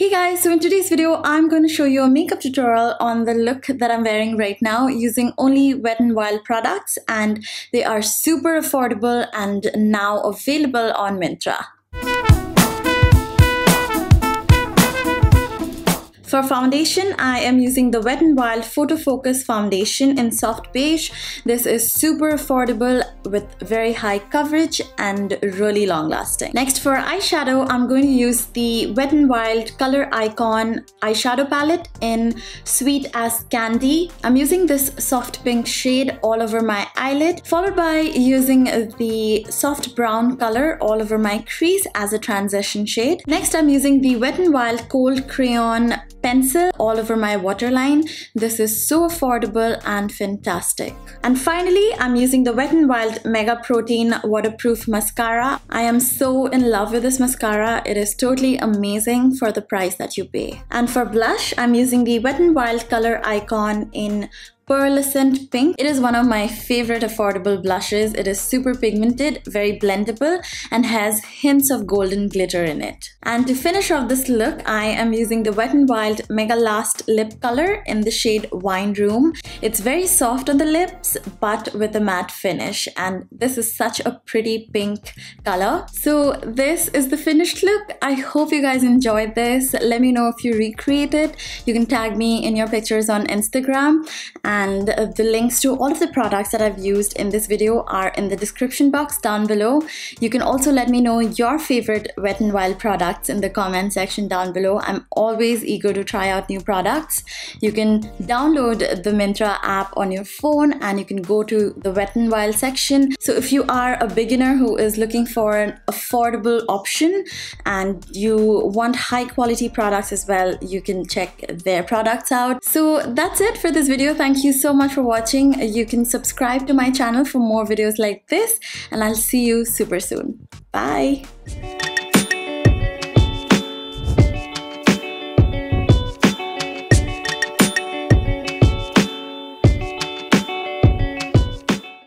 Hey guys, so in today's video, I'm going to show you a makeup tutorial on the look that I'm wearing right now using only Wet n Wild products, and they are super affordable and now available on Myntra. For foundation, I am using the Wet n Wild Photo Focus foundation in soft beige. This is super affordable with very high coverage and really long lasting. Next, for eyeshadow, I'm going to use the Wet n Wild Color Icon eyeshadow palette in Sweet as Candy. I'm using this soft pink shade all over my eyelid, followed by using the soft brown color all over my crease as a transition shade. Next, I'm using the Wet n Wild Cold Crayon pencil all over my waterline. This is so affordable and fantastic. And finally, I'm using the Wet n Wild Mega Protein Waterproof Mascara. I am so in love with this mascara. It is totally amazing for the price that you pay. And for blush, I'm using the Wet n Wild Color Icon in Pearlescent Pink. It is one of my favorite affordable blushes. It is super pigmented, very blendable, and has hints of golden glitter in it. And to finish off this look, I am using the Wet n Wild Mega Last Lip Color in the shade Wine Room. It's very soft on the lips, but with a matte finish, and this is such a pretty pink color. So this is the finished look. I hope you guys enjoyed this. Let me know if you recreate it. You can tag me in your pictures on Instagram, and the links to all of the products that I've used in this video are in the description box down below. You can also let me know your favorite Wet n Wild products in the comment section down below. I'm always eager to try out new products. You can download the Myntra app on your phone and you can go to the Wet n Wild section. So if you are a beginner who is looking for an affordable option and you want high quality products as well, you can check their products out. So that's it for this video. Thank you so much for watching. You can subscribe to my channel for more videos like this, and I'll see you super soon. Bye.